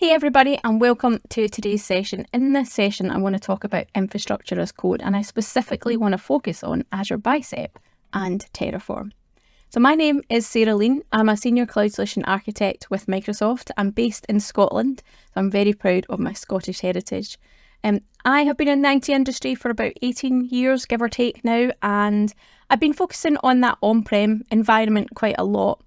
Hey everybody, and welcome to today's session. In this session, I want to talk about infrastructure as code, and I specifically want to focus on Azure Bicep and Terraform. So my name is Sarah Lean. I'm a Senior Cloud Solution Architect with Microsoft. I'm based in Scotland, so I'm very proud of my Scottish heritage. I have been in the IT industry for about 18 years, give or take now, and I've been focusing on that on-prem environment quite a lot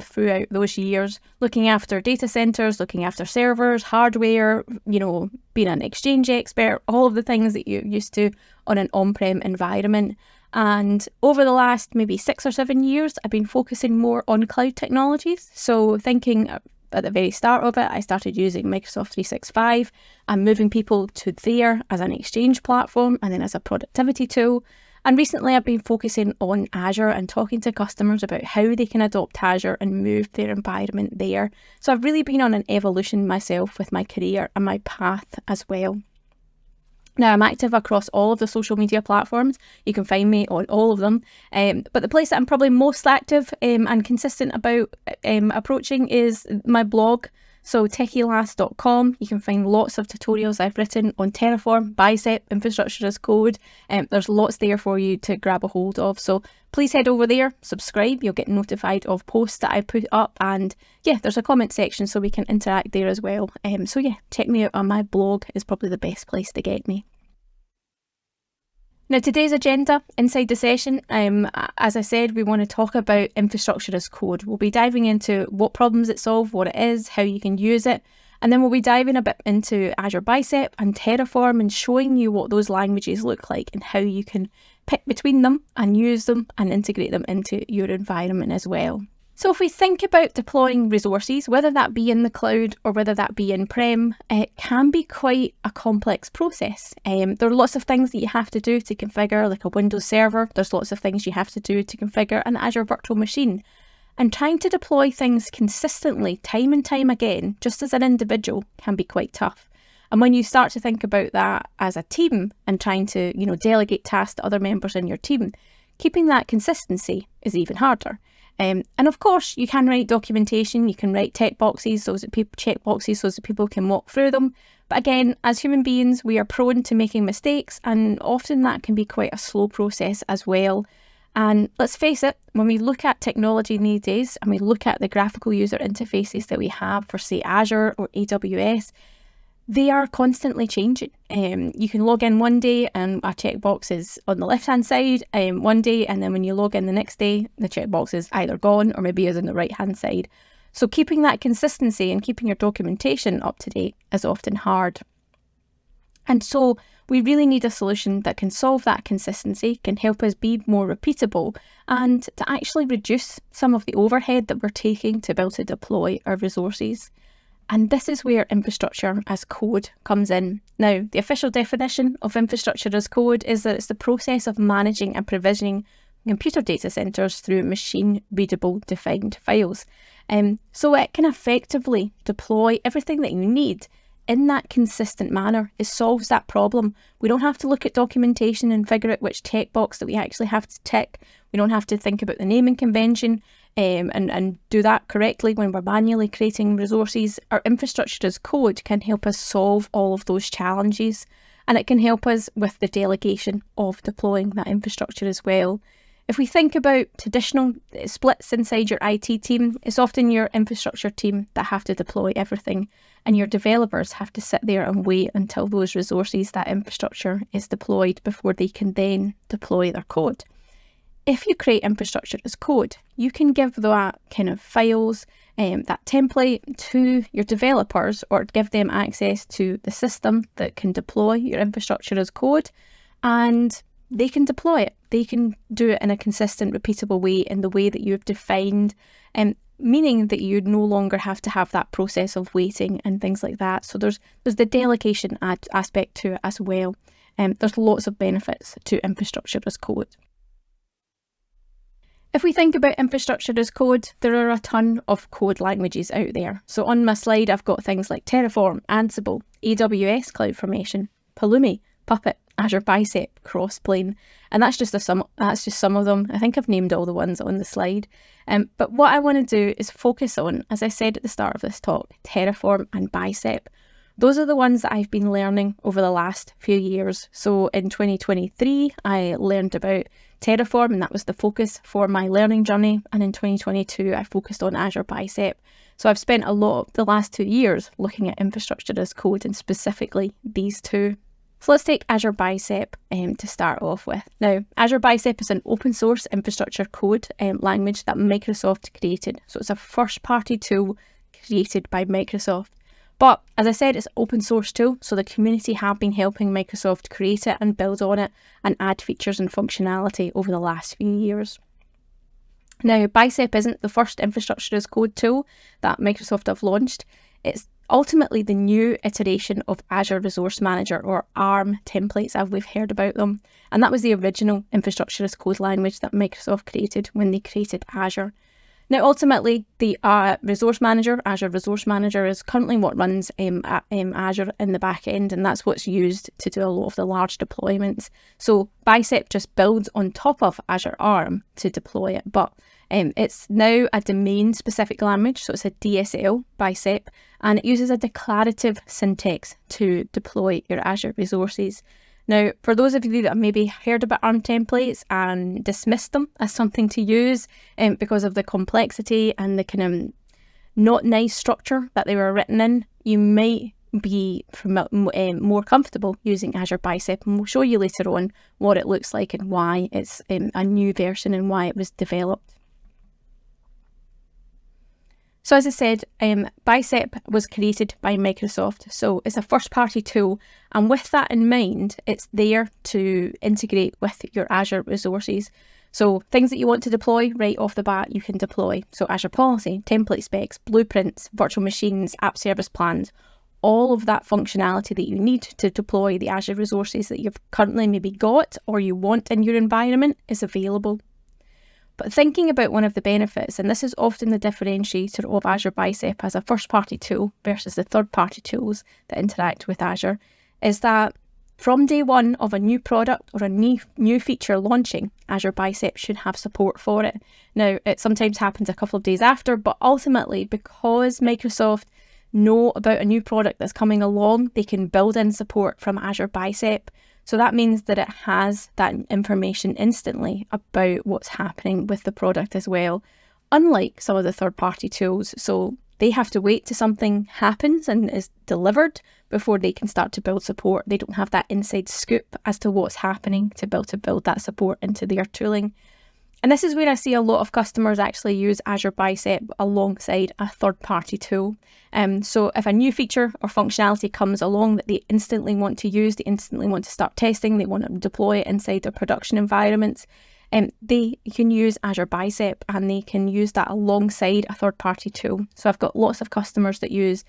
throughout those years, looking after data centers, looking after servers, hardware, being an Exchange expert, all of the things that you're used to on an on-prem environment. And over the last maybe 6 or 7 years, I've been focusing more on cloud technologies. So thinking at the very start of it, I started using Microsoft 365 and moving people to there as an Exchange platform and then as a productivity tool. And recently I've been focusing on Azure and talking to customers about how they can adopt Azure and move their environment there. So I've really been on an evolution myself with my career and my path as well. Now, I'm active across all of the social media platforms. You can find me on all of them. But the place that I'm probably most active and consistent about approaching is my blog. So Techielass.com. You can find lots of tutorials I've written on Terraform, Bicep, infrastructure as code. There's lots there for you to grab a hold of. So please head over there, subscribe. You'll get notified of posts that I put up. And yeah, there's a comment section so we can interact there as well. So yeah, check me out on my blog is probably the best place to get me. Now, today's agenda inside the session, as I said, we want to talk about infrastructure as code. We'll be diving into what problems it solves, what it is, how you can use it, and then we'll be diving a bit into Azure Bicep and Terraform and showing you what those languages look like and how you can pick between them and use them and integrate them into your environment as well. So if we think about deploying resources, whether that be in the cloud or whether that be in-prem, it can be quite a complex process. There are lots of things that you have to do to configure like a Windows server. There's lots of things you have to do to configure an Azure virtual machine. And trying to deploy things consistently, time and time again, just as an individual, can be quite tough. And when you start to think about that as a team and trying to, delegate tasks to other members in your team, keeping that consistency is even harder. And of course, you can write documentation, you can write check boxes so that people can walk through them. But again, as human beings, we are prone to making mistakes, and often that can be quite a slow process as well. And let's face it, when we look at technology these days and we look at the graphical user interfaces that we have for, say, Azure or AWS, they are constantly changing. You can log in one day and a checkbox is on the left-hand side one day, and then when you log in the next day, the checkbox is either gone or maybe is on the right-hand side. So keeping that consistency and keeping your documentation up to date is often hard. And so we really need a solution that can solve that consistency, can help us be more repeatable, and to actually reduce some of the overhead that we're taking to be able to deploy our resources. And this is where infrastructure as code comes in. Now, the official definition of infrastructure as code is that it's the process of managing and provisioning computer data centers through machine-readable defined files. So it can effectively deploy everything that you need in that consistent manner. It solves that problem. We don't have to look at documentation and figure out which checkbox that we actually have to tick. We don't have to think about the naming convention and do that correctly when we're manually creating resources. Our infrastructure as code can help us solve all of those challenges, and it can help us with the delegation of deploying that infrastructure as well. If we think about traditional splits inside your IT team, it's often your infrastructure team that have to deploy everything, and your developers have to sit there and wait until those resources, that infrastructure, is deployed before they can then deploy their code. If you create infrastructure as code, you can give that kind of files, that template to your developers, or give them access to the system that can deploy your infrastructure as code, and they can deploy it. They can do it in a consistent, repeatable way, in the way that you've defined, meaning that you no longer have to have that process of waiting and things like that. So there's the delegation aspect to it as well. There's lots of benefits to infrastructure as code. If we think about infrastructure as code, there are a ton of code languages out there. So on my slide, I've got things like Terraform, Ansible, AWS CloudFormation, Pulumi, Puppet, Azure Bicep Crossplane, and that's just some of them. I think I've named all the ones on the slide. But what I want to do is focus on, as I said at the start of this talk, Terraform and Bicep. Those are the ones that I've been learning over the last few years. So in 2023, I learned about Terraform, and that was the focus for my learning journey. And in 2022, I focused on Azure Bicep. So I've spent a lot of the last 2 years looking at infrastructure as code, and specifically these two. So let's take Azure Bicep to start off with. Now, Azure Bicep is an open source infrastructure code language that Microsoft created. So it's a first party tool created by Microsoft. But as I said, it's an open source tool, so the community have been helping Microsoft create it and build on it and add features and functionality over the last few years. Now, Bicep isn't the first infrastructure as code tool that Microsoft have launched. It's ultimately the new iteration of Azure Resource Manager, or ARM templates, as we've heard about them. And that was the original infrastructure as code language that Microsoft created when they created Azure. Now, ultimately, the Resource Manager, Azure Resource Manager, is currently what runs Azure in the back end, and that's what's used to do a lot of the large deployments. So Bicep just builds on top of Azure ARM to deploy it, but it's now a domain-specific language, so it's a DSL, Bicep, and it uses a declarative syntax to deploy your Azure resources. Now, for those of you that have maybe heard about ARM templates and dismissed them as something to use because of the complexity and the kind of not nice structure that they were written in, you might be more comfortable using Azure Bicep, and we'll show you later on what it looks like and why it's a new version and why it was developed. So as I said, Bicep was created by Microsoft, so it's a first-party tool, and with that in mind, it's there to integrate with your Azure resources. So things that you want to deploy right off the bat, you can deploy. So Azure Policy, template specs, blueprints, virtual machines, app service plans, all of that functionality that you need to deploy the Azure resources that you've currently maybe got or you want in your environment is available. But thinking about one of the benefits, and this is often the differentiator of Azure Bicep as a first-party tool versus the third-party tools that interact with Azure, is that from day one of a new product or a new feature launching, Azure Bicep should have support for it. Now, it sometimes happens a couple of days after, but ultimately, because Microsoft know about a new product that's coming along, they can build in support from Azure Bicep. So that means that it has that information instantly about what's happening with the product as well, unlike some of the third-party tools. So they have to wait till something happens and is delivered before they can start to build support. They don't have that inside scoop as to what's happening to build that support into their tooling. And this is where I see a lot of customers actually use Azure Bicep alongside a third-party tool. So if a new feature or functionality comes along that they instantly want to use, they instantly want to start testing, they want to deploy it inside their production environments, they can use Azure Bicep and they can use that alongside a third-party tool. So I've got lots of customers that use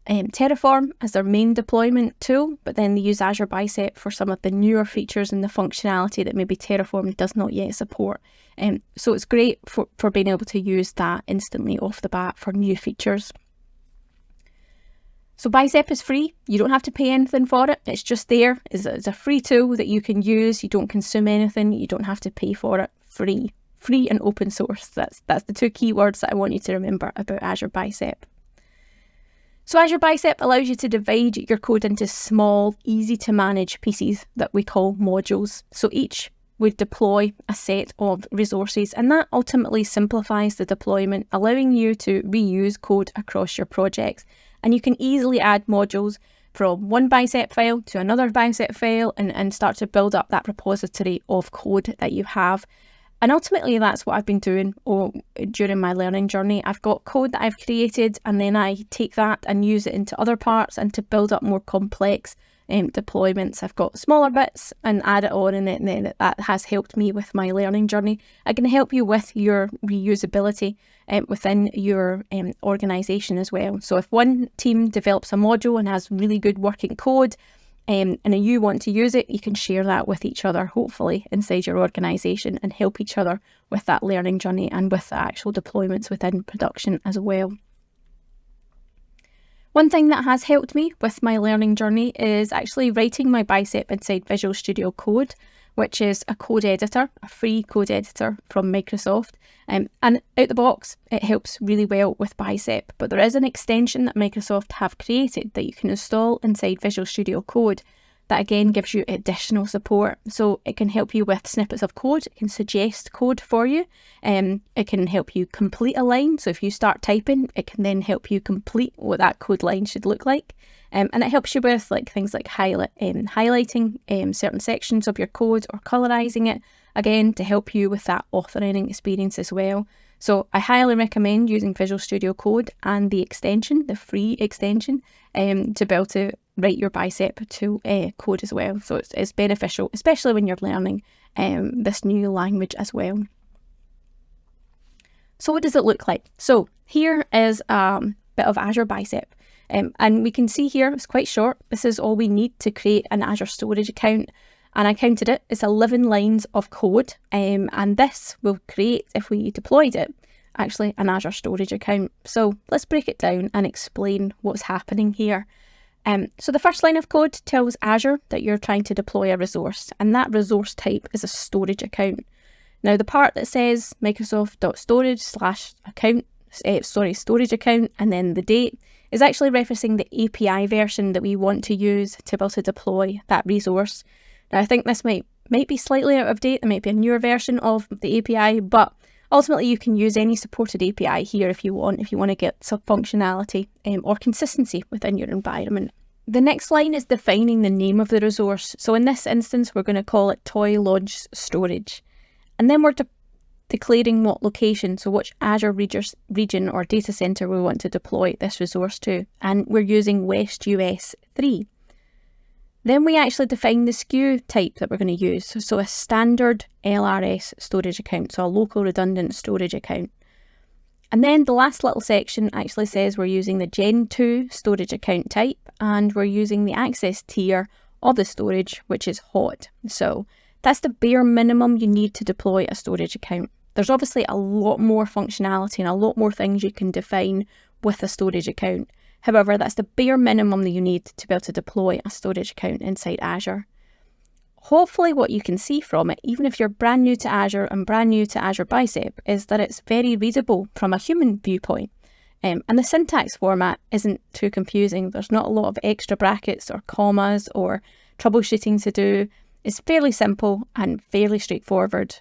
Terraform as their main deployment tool, but then they use Azure Bicep for some of the newer features and the functionality that maybe Terraform does not yet support. So it's great for being able to use that instantly off the bat for new features. So Bicep is free. You don't have to pay anything for it. It's just there. It's a free tool that you can use. You don't consume anything. You don't have to pay for it. Free and open source. That's the two key words that I want you to remember about Azure Bicep. So Azure Bicep allows you to divide your code into small, easy to manage pieces that we call modules. So each would deploy a set of resources, and that ultimately simplifies the deployment, allowing you to reuse code across your projects. And you can easily add modules from one Bicep file to another Bicep file and start to build up that repository of code that you have. And ultimately, that's what I've been doing during my learning journey. I've got code that I've created, and then I take that and use it into other parts and to build up more complex deployments. I've got smaller bits and add it on, and then that has helped me with my learning journey. I can help you with your reusability within your organisation as well. So if one team develops a module and has really good working code, and you want to use it, you can share that with each other, hopefully, inside your organisation and help each other with that learning journey and with the actual deployments within production as well. One thing that has helped me with my learning journey is actually writing my bicep inside Visual Studio Code, which is a code editor, a free code editor from Microsoft. And out the box, it helps really well with Bicep, but there is an extension that Microsoft have created that you can install inside Visual Studio Code that again gives you additional support. So it can help you with snippets of code, it can suggest code for you, it can help you complete a line. So if you start typing, it can then help you complete what that code line should look like. And it helps you with things like highlighting certain sections of your code or colorizing it, again, to help you with that authoring experience as well. So I highly recommend using Visual Studio Code and the extension, the free extension, to be able to write your Bicep to code as well. So it's beneficial, especially when you're learning this new language as well. So what does it look like? So here is a bit of Azure Bicep. And we can see here, it's quite short. This is all we need to create an Azure storage account. And I counted it, it's 11 lines of code. And this will create, if we deployed it, actually an Azure storage account. So let's break it down and explain what's happening here. So the first line of code tells Azure that you're trying to deploy a resource, and that resource type is a storage account. Now the part that says Microsoft.storage/account, storage account, and then the date is actually referencing the API version that we want to use to be able to deploy that resource. Now I think this might be slightly out of date, there might be a newer version of the API, but ultimately you can use any supported API here if you want to get some functionality or consistency within your environment. The next line is defining the name of the resource. So in this instance, we're going to call it Toy Lodge Storage. And then we're declaring what location, so which Azure region or data center we want to deploy this resource to. And we're using West US 3. Then we actually define the SKU type that we're going to use. So a standard LRS storage account, so a local redundant storage account. And then the last little section actually says we're using the Gen 2 storage account type, and we're using the access tier of the storage, which is hot. So that's the bare minimum you need to deploy a storage account. There's obviously a lot more functionality and a lot more things you can define with a storage account. However, that's the bare minimum that you need to be able to deploy a storage account inside Azure. Hopefully what you can see from it, even if you're brand new to Azure and brand new to Azure Bicep, is that it's very readable from a human viewpoint. And the syntax format isn't too confusing. There's not a lot of extra brackets or commas or troubleshooting to do. It's fairly simple and fairly straightforward,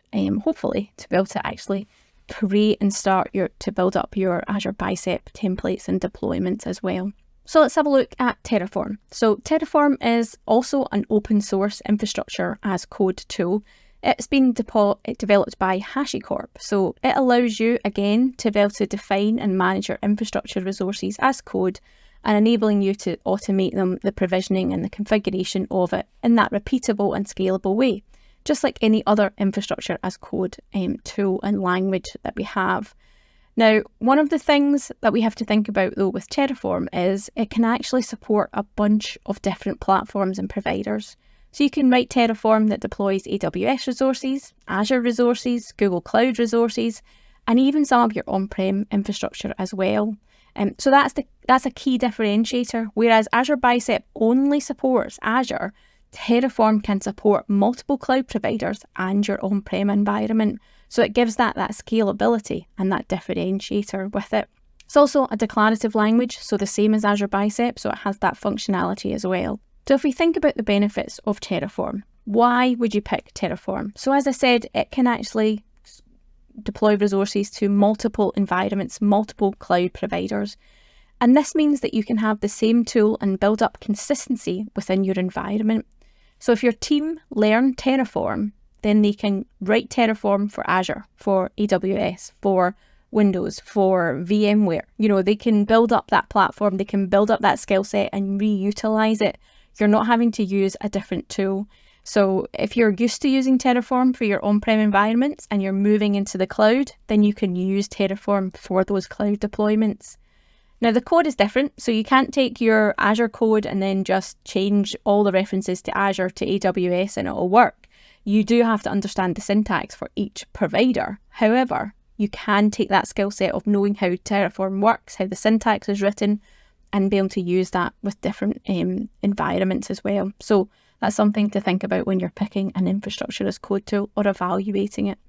hopefully, to be able to actually create and start to build up your Azure Bicep templates and deployments as well. So let's have a look at Terraform. So Terraform is also an open source infrastructure as code tool. It's been developed by HashiCorp. So it allows you, again, to be able to define and manage your infrastructure resources as code, and enabling you to automate them, the provisioning and the configuration of it in that repeatable and scalable way, just like any other infrastructure as code tool and language that we have. Now, one of the things that we have to think about though with Terraform is it can actually support a bunch of different platforms and providers. So you can write Terraform that deploys AWS resources, Azure resources, Google Cloud resources, and even some of your on-prem infrastructure as well. So that's a key differentiator. Whereas Azure Bicep only supports Azure, Terraform can support multiple cloud providers and your on-prem environment. So it gives that scalability and that differentiator with it. It's also a declarative language, so the same as Azure Bicep, so it has that functionality as well. So if we think about the benefits of Terraform, why would you pick Terraform? So as I said, it can actually deploy resources to multiple environments, multiple cloud providers. And this means that you can have the same tool and build up consistency within your environment. So if your team learn Terraform, then they can write Terraform for Azure, for AWS, for Windows, for VMware. They can build up that platform, they can build up that skill set and reutilize it. You're not having to use a different tool. So if you're used to using Terraform for your on-prem environments and you're moving into the cloud, then you can use Terraform for those cloud deployments. Now the code is different, so you can't take your Azure code and then just change all the references to Azure to AWS and it'll work. You do have to understand the syntax for each provider. However, you can take that skill set of knowing how Terraform works, how the syntax is written, and be able to use that with different environments as well. So that's something to think about when you're picking an infrastructure as code tool or evaluating it.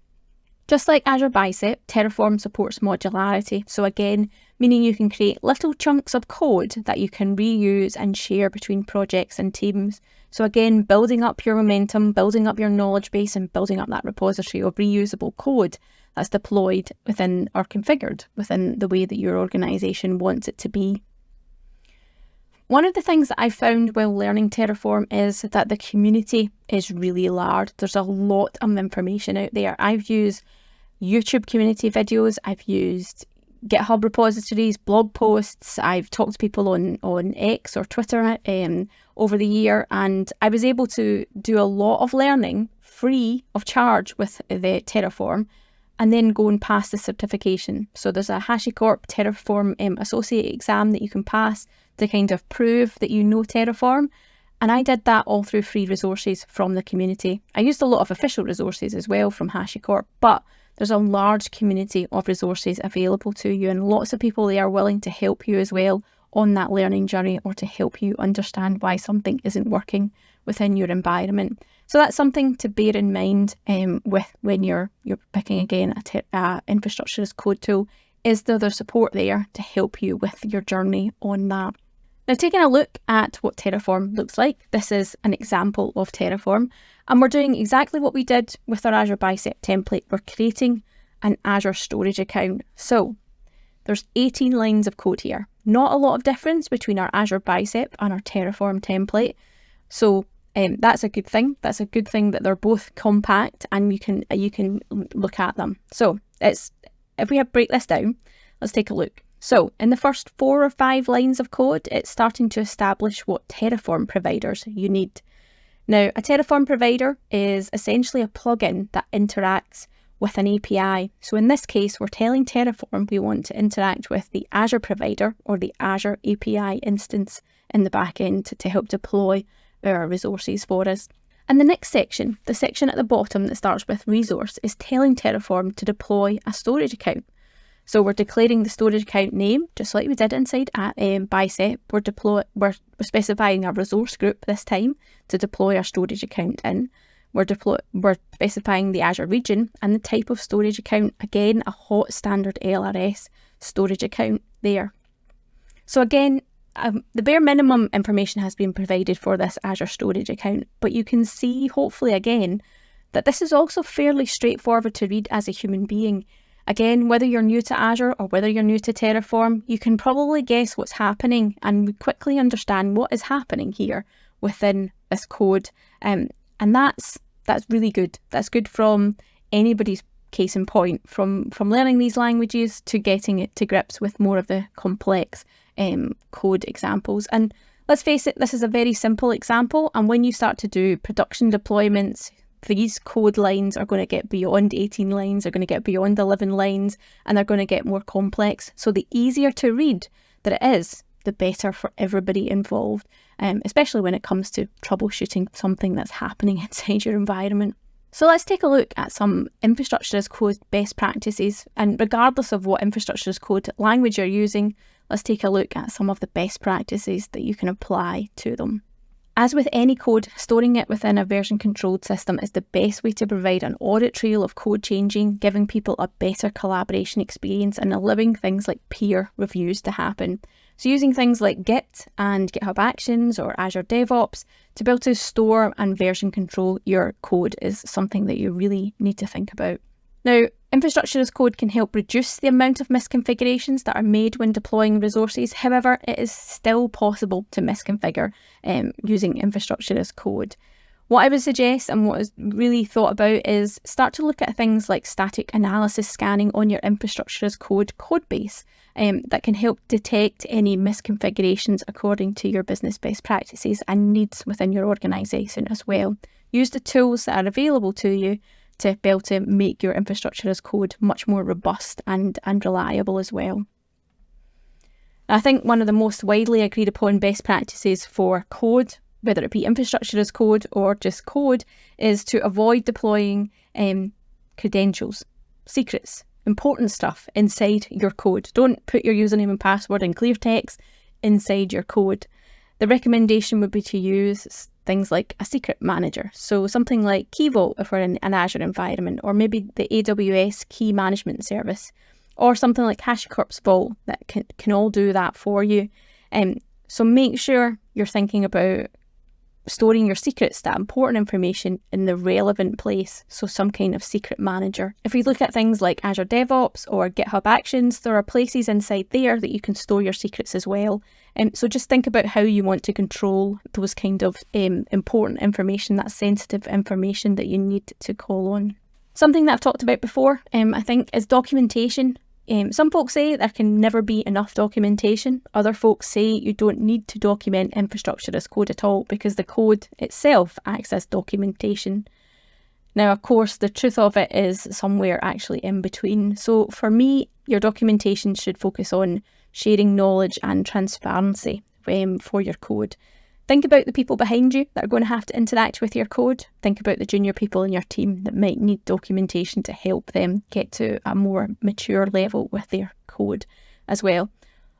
Just like Azure Bicep, Terraform supports modularity. So again, meaning you can create little chunks of code that you can reuse and share between projects and teams. So again, building up your momentum, building up your knowledge base, and building up that repository of reusable code that's deployed within or configured within the way that your organization wants it to be. One of the things that I found while learning Terraform is that the community is really large. There's a lot of information out there. I've used YouTube community videos, I've used GitHub repositories, blog posts, I've talked to people on X or Twitter over the year, and I was able to do a lot of learning free of charge with the Terraform, and then go and pass the certification. So there's a HashiCorp Terraform Associate exam that you can pass to kind of prove that you know Terraform. And I did that all through free resources from the community. I used a lot of official resources as well from HashiCorp, but there's a large community of resources available to you, and lots of people there are willing to help you as well on that learning journey, or to help you understand why something isn't working within your environment. So that's something to bear in mind with when you're picking again a infrastructure as code tool. Is there support there to help you with your journey on that? Now, taking a look at what Terraform looks like, this is an example of Terraform, and we're doing exactly what we did with our Azure Bicep template. We're creating an Azure storage account. So there's 18 lines of code here. Not a lot of difference between our Azure Bicep and our Terraform template. So that's a good thing. That's a good thing that they're both compact and you can look at them. So if we break this down, let's take a look. So in the first 4 or 5 lines of code, it's starting to establish what Terraform providers you need. Now, a Terraform provider is essentially a plugin that interacts with an API. So in this case, we're telling Terraform we want to interact with the Azure provider or the Azure API instance in the back end to help deploy our resources for us. And the next section, the section at the bottom that starts with resource, is telling Terraform to deploy a storage account. So we're declaring the storage account name, just like we did inside at Bicep. We're specifying a resource group this time to deploy our storage account in. We're specifying the Azure region and the type of storage account. Again, a hot standard LRS storage account there. So again, the bare minimum information has been provided for this Azure storage account, but you can see, hopefully again, that this is also fairly straightforward to read as a human being. Again, whether you're new to Azure or whether you're new to Terraform, you can probably guess what's happening and quickly understand what is happening here within this code. And that's really good. That's good from anybody's case in point, from learning these languages to getting it to grips with more of the complex code examples. And let's face it, this is a very simple example. And when you start to do production deployments, these code lines are going to get beyond 18 lines, are going to get beyond 11 lines, and they're going to get more complex. So the easier to read that it is, the better for everybody involved, especially when it comes to troubleshooting something that's happening inside your environment. So let's take a look at some infrastructure as code best practices. And regardless of what infrastructure as code language you're using, let's take a look at some of the best practices that you can apply to them. As with any code, storing it within a version-controlled system is the best way to provide an audit trail of code changing, giving people a better collaboration experience and allowing things like peer reviews to happen. So using things like Git and GitHub Actions or Azure DevOps to be able to store and version control your code is something that you really need to think about. Now, infrastructure as code can help reduce the amount of misconfigurations that are made when deploying resources. However, it is still possible to misconfigure using infrastructure as code. What I would suggest and what is really thought about is start to look at things like static analysis scanning on your infrastructure as code base that can help detect any misconfigurations according to your business best practices and needs within your organisation as well. Use the tools that are available to you to be able to make your infrastructure as code much more robust and reliable as well. I think one of the most widely agreed upon best practices for code, whether it be infrastructure as code or just code, is to avoid deploying credentials, secrets, important stuff inside your code. Don't put your username and password in clear text inside your code. The recommendation would be to use things like a secret manager. So something like Key Vault if we're in an Azure environment, or maybe the AWS key management service, or something like HashiCorp's Vault that can all do that for you. So make sure you're thinking about storing your secrets, that important information, in the relevant place, so some kind of secret manager. If we look at things like Azure DevOps or GitHub Actions, there are places inside there that you can store your secrets as well. So just think about how you want to control those kind of important information, that sensitive information that you need to call on. Something that I've talked about before, I think, is documentation. Some folks say there can never be enough documentation. Other folks say you don't need to document infrastructure as code at all because the code itself acts as documentation. Now, of course, the truth of it is somewhere actually in between. So for me, your documentation should focus on sharing knowledge and transparency for your code. Think about the people behind you that are going to have to interact with your code. Think about the junior people in your team that might need documentation to help them get to a more mature level with their code as well.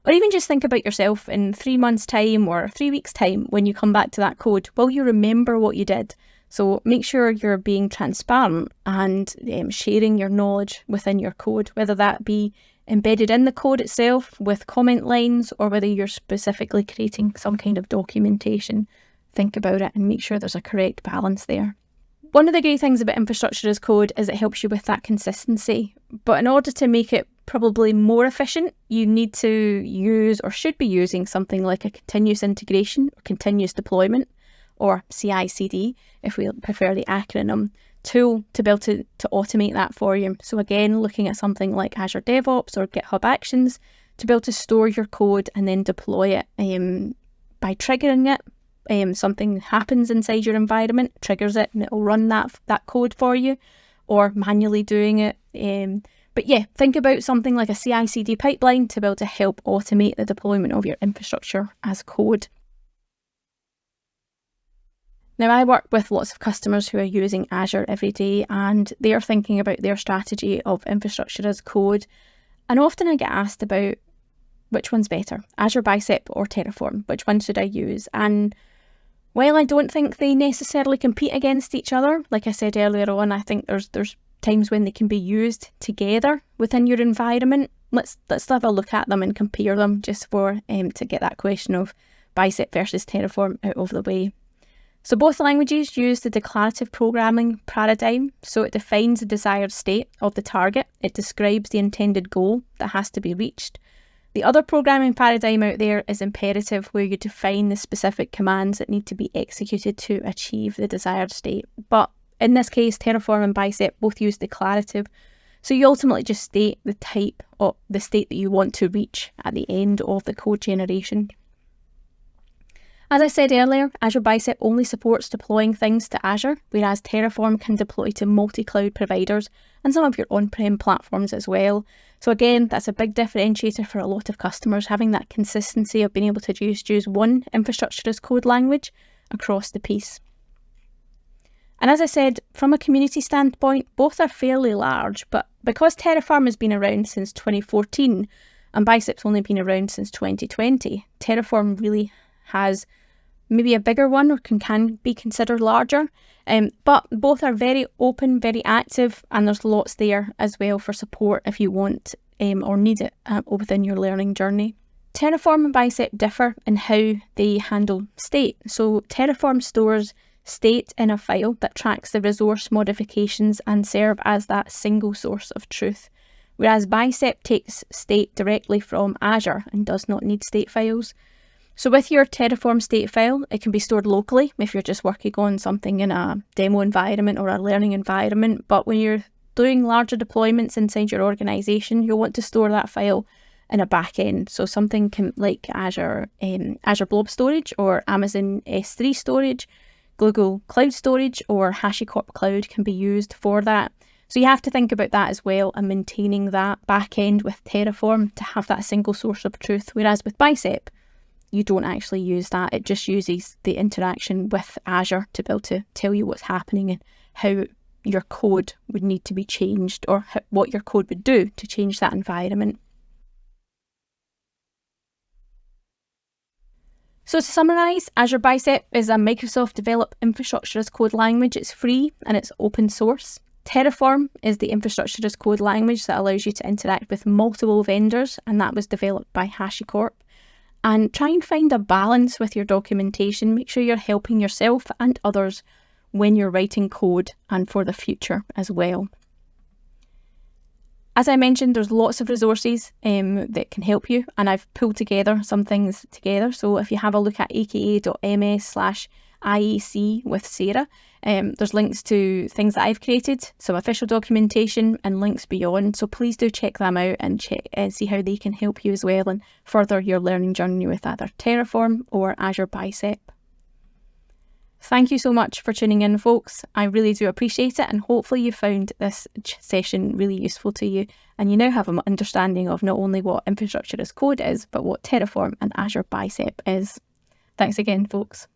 Or even just think about yourself in 3 months' time or 3 weeks' time when you come back to that code. Will you remember what you did? So make sure you're being transparent and sharing your knowledge within your code, whether that be embedded in the code itself with comment lines or whether you're specifically creating some kind of documentation. Think about it and make sure there's a correct balance there. One of the great things about infrastructure as code is it helps you with that consistency. But in order to make it probably more efficient, you need to use or should be using something like a continuous integration or continuous deployment, or CI/CD if we prefer the acronym, tool to be able to automate that for you. So again, looking at something like Azure DevOps or GitHub Actions to be able to store your code and then deploy it by triggering it. Something happens inside your environment, triggers it, and it'll run that code for you, or manually doing it. But yeah, think about something like a CI/CD pipeline to be able to help automate the deployment of your infrastructure as code. Now, I work with lots of customers who are using Azure every day and they are thinking about their strategy of infrastructure as code. And often I get asked about which one's better, Azure Bicep or Terraform, which one should I use? And while I don't think they necessarily compete against each other, like I said earlier on, I think there's times when they can be used together within your environment. Let's have a look at them and compare them just for to get that question of Bicep versus Terraform out of the way. So both languages use the declarative programming paradigm, so it defines the desired state of the target. It describes the intended goal that has to be reached. The other programming paradigm out there is imperative, where you define the specific commands that need to be executed to achieve the desired state. But in this case, Terraform and Bicep both use declarative, so you ultimately just state the type of the state that you want to reach at the end of the code generation. As I said earlier, Azure Bicep only supports deploying things to Azure, whereas Terraform can deploy to multi-cloud providers and some of your on-prem platforms as well. So again, that's a big differentiator for a lot of customers, having that consistency of being able to just use one infrastructure as code language across the piece. And as I said, from a community standpoint, both are fairly large, but because Terraform has been around since 2014 and Bicep's only been around since 2020, Terraform really has maybe a bigger one or can be considered larger, but both are very open, very active, and there's lots there as well for support if you want or need it within your learning journey. Terraform and Bicep differ in how they handle state. So Terraform stores state in a file that tracks the resource modifications and serve as that single source of truth, whereas Bicep takes state directly from Azure and does not need state files. So with your Terraform state file, it can be stored locally if you're just working on something in a demo environment or a learning environment. But when you're doing larger deployments inside your organization, you'll want to store that file in a backend. So something like Azure Blob Storage or Amazon S3 storage, Google Cloud Storage or HashiCorp Cloud can be used for that. So you have to think about that as well and maintaining that backend with Terraform to have that single source of truth. Whereas with Bicep, you don't actually use that. It just uses the interaction with Azure to be able to tell you what's happening and how your code would need to be changed or what your code would do to change that environment. So to summarise, Azure Bicep is a Microsoft developed infrastructure as code language. It's free and it's open source. Terraform is the infrastructure as code language that allows you to interact with multiple vendors, and that was developed by HashiCorp. And try and find a balance with your documentation. Make sure you're helping yourself and others when you're writing code and for the future as well. As I mentioned, there's lots of resources that can help you, and I've pulled together some things together. So if you have a look at aka.ms/IEC with Sarah, there's links to things that I've created, some official documentation and links beyond. So please do check them out and see how they can help you as well and further your learning journey with either Terraform or Azure Bicep. Thank you so much for tuning in, folks. I really do appreciate it, and hopefully you found this session really useful to you, and you now have an understanding of not only what infrastructure as code is, but what Terraform and Azure Bicep is. Thanks again, folks.